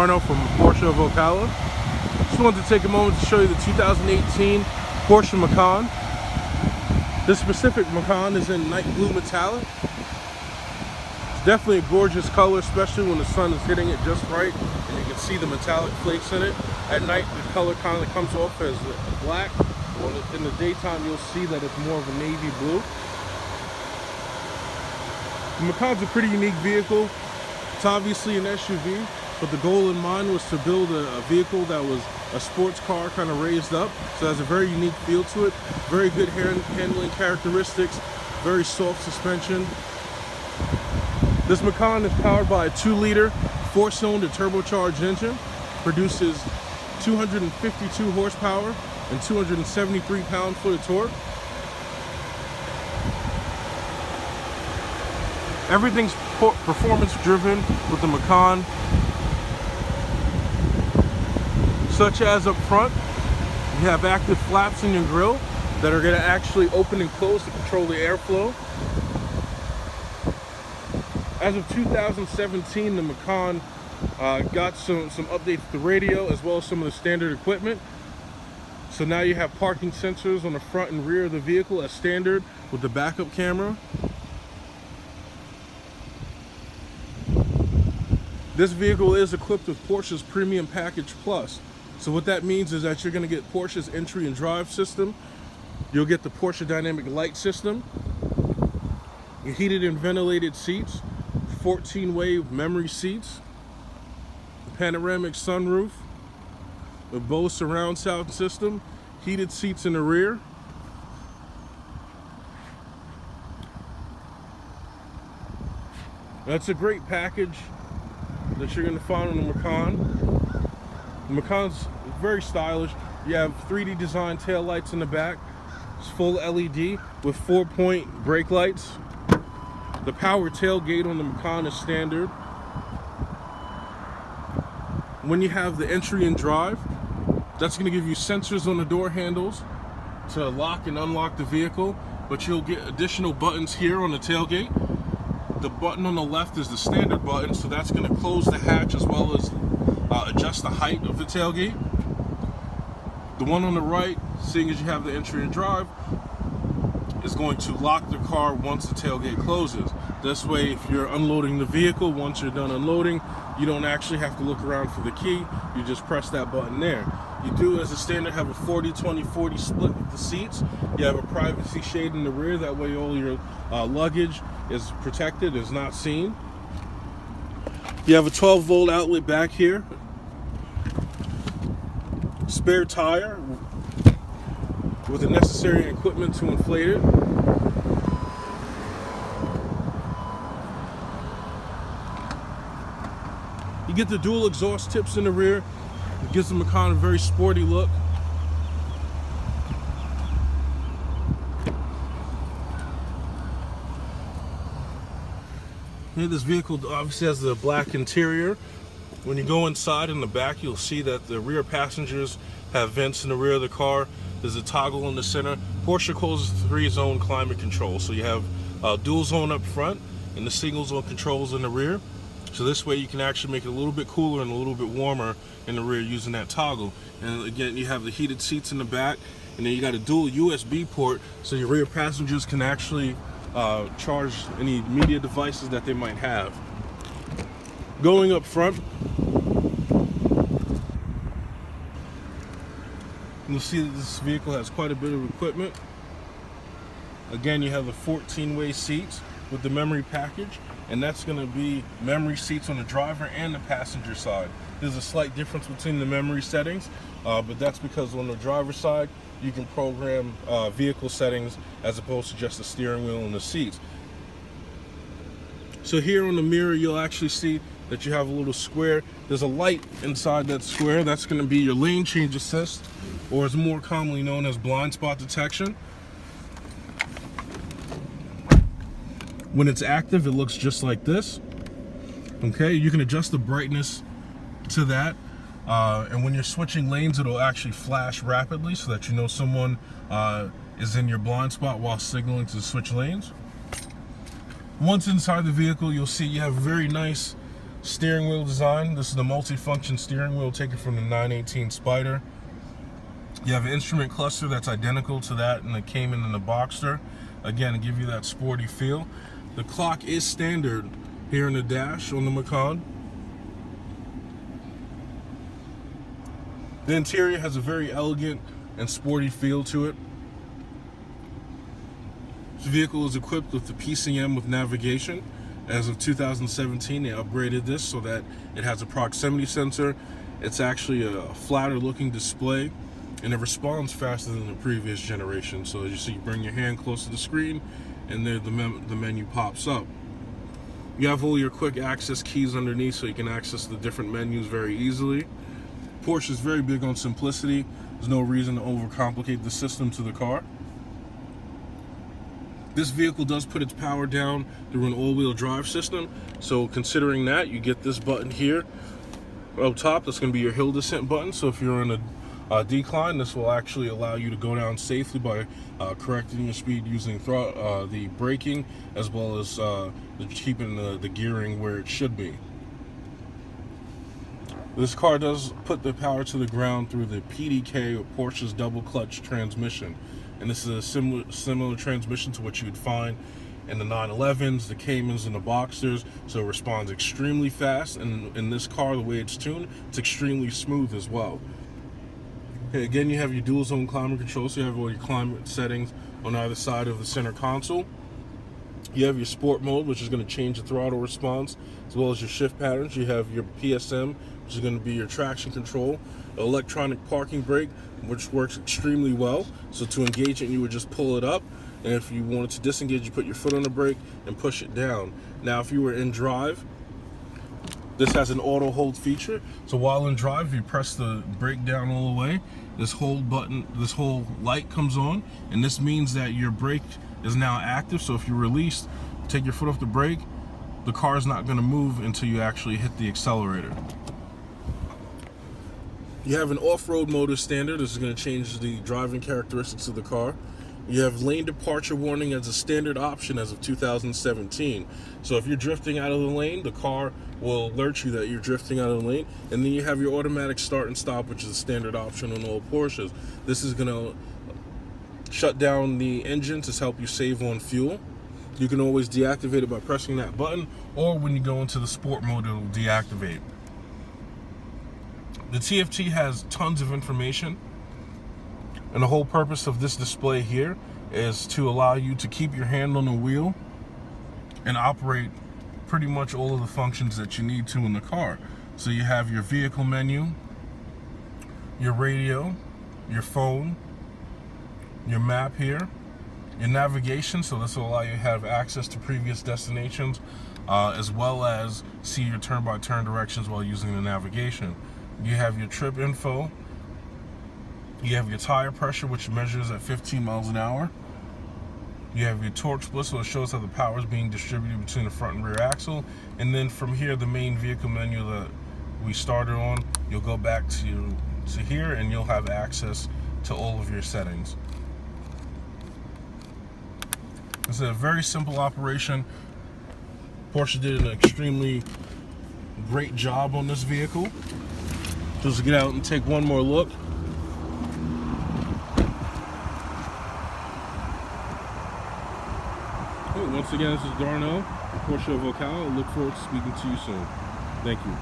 Arno from Porsche of Ocala. Just wanted to take a moment to show you the 2018 Porsche Macan. This specific Macan is in night blue metallic. It's definitely a gorgeous color, especially when the sun is hitting it just right and you can see the metallic flakes in it. At night the color kind of comes off as black. In the daytime you'll see that it's more of a navy blue. The Macan's a pretty unique vehicle. It's obviously an SUV, but the goal in mind was to build a vehicle that was a sports car kind of raised up. So it has a very unique feel to it. Very good handling characteristics, very soft suspension. This Macan is powered by a 2-liter, 4-cylinder turbocharged engine. Produces 252 horsepower and 273 pound-foot of torque. Everything's performance driven with the Macan, such as up front, you have active flaps in your grille that are going to actually open and close to control the airflow. As of 2017, the Macan got some updates to the radio as well as some of the standard equipment. So now you have parking sensors on the front and rear of the vehicle as standard with the backup camera. This vehicle is equipped with Porsche's Premium Package Plus. So what that means is that you're going to get Porsche's entry and drive system. You'll get the Porsche Dynamic Light System, your heated and ventilated seats, 14-way memory seats, a panoramic sunroof, a Bose surround sound system, heated seats in the rear. That's a great package that you're going to find on the Macan. The Macan's very stylish. You have 3D designed tail lights in the back. It's full LED with 4-point brake lights. The power tailgate on the Macan is standard. When you have the entry and drive, that's going to give you sensors on the door handles to lock and unlock the vehicle, but you'll get additional buttons here on the tailgate. The button on the left is the standard button, so that's going to close the hatch as well as adjust the height of the tailgate. The one on the right, seeing as you have the entry and drive, is going to lock the car once the tailgate closes. This way, if you're unloading the vehicle, once you're done unloading, you don't actually have to look around for the key. You just press that button there. You do, as a standard, have a 40-20-40 split with the seats. You have a privacy shade in the rear. That way all your luggage is protected, is not seen. You have a 12-volt outlet back here. Spare tire with the necessary equipment to inflate it. You get the dual exhaust tips in the rear. It gives the Macan a very sporty look. Here, this vehicle obviously has the black interior. When you go inside in the back, you'll see that the rear passengers have vents in the rear of the car. There's a toggle in the center. Porsche calls it 3-zone climate control. So you have dual zone up front and the single zone controls in the rear. So this way you can actually make it a little bit cooler and a little bit warmer in the rear using that toggle. And again, you have the heated seats in the back, and then you got a dual USB port so your rear passengers can actually charge any media devices that they might have. Going up front, you'll see that this vehicle has quite a bit of equipment. Again, you have the 14-way seats with the memory package, and that's going to be memory seats on the driver and the passenger side. There's a slight difference between the memory settings, but that's because on the driver's side you can program vehicle settings as opposed to just the steering wheel and the seats. So here on the mirror you'll actually see that you have a little square. There's a light inside that square. That's going to be your lane change assist, or is more commonly known as blind spot detection. When it's active, it looks just like this. Okay, you can adjust the brightness to that, and when you're switching lanes, it'll actually flash rapidly so that you know someone is in your blind spot while signaling to switch lanes. Once inside the vehicle, you'll see you have very nice Steering wheel design. This is the multi-function steering wheel taken from the 918 Spider. You have an instrument cluster that's identical to that in the Cayman and the Boxster. Again, to give you that sporty feel. The clock is standard here in the dash on the Macan. The interior has a very elegant and sporty feel to it. This vehicle is equipped with the PCM with navigation. As of 2017, they upgraded this so that it has a proximity sensor. It's actually a flatter looking display, and it responds faster than the previous generation. So as you see, you bring your hand close to the screen, and there the menu pops up. You have all your quick access keys underneath, so you can access the different menus very easily. Porsche is very big on simplicity. There's no reason to overcomplicate the system to the car. This vehicle does put its power down through an all-wheel drive system. So considering that, you get this button here up top. That's going to be your hill descent button. So if you're in a decline, this will actually allow you to go down safely by correcting your speed using the braking, as well as keeping the gearing where it should be. This car does put the power to the ground through the PDK, or Porsche's double clutch transmission. And this is a similar transmission to what you would find in the 911s, the Caymans, and the Boxsters. So it responds extremely fast, and in this car, the way it's tuned, it's extremely smooth as well. Okay, again, you have your dual zone climate control, so you have all your climate settings on either side of the center console. You have your sport mode, which is going to change the throttle response, as well as your shift patterns. You have your PSM, which is going to be your traction control, electronic parking brake, which works extremely well. So to engage it, you would just pull it up, and if you wanted to disengage, you put your foot on the brake and push it down. Now, if you were in drive, this has an auto hold feature. So while in drive, if you press the brake down all the way, this whole light comes on, and this means that your brake is now active. So if you release, take your foot off the brake, the car is not going to move until you actually hit the accelerator. You have an off-road mode as standard. This is going to change the driving characteristics of the car. You have lane departure warning as a standard option as of 2017. So if you're drifting out of the lane, the car will alert you that you're drifting out of the lane. And then you have your automatic start and stop, which is a standard option on all Porsches. This is going to shut down the engine to help you save on fuel. You can always deactivate it by pressing that button, or when you go into the sport mode, it'll deactivate. The TFT has tons of information, and the whole purpose of this display here is to allow you to keep your hand on the wheel and operate pretty much all of the functions that you need to in the car. So you have your vehicle menu, your radio, your phone, your map here, your navigation, so this will allow you to have access to previous destinations, as well as see your turn-by-turn directions while using the navigation. You have your trip info. You have your tire pressure, which measures at 15 miles an hour. You have your torque split, so it shows how the power is being distributed between the front and rear axle. And then from here, the main vehicle menu that we started on, you'll go back to here, and you'll have access to all of your settings. It's a very simple operation. Porsche did an extremely great job on this vehicle. Just get out and take one more look. Once again, this is Darnell, Porsche Macan. I look forward to speaking to you soon. Thank you.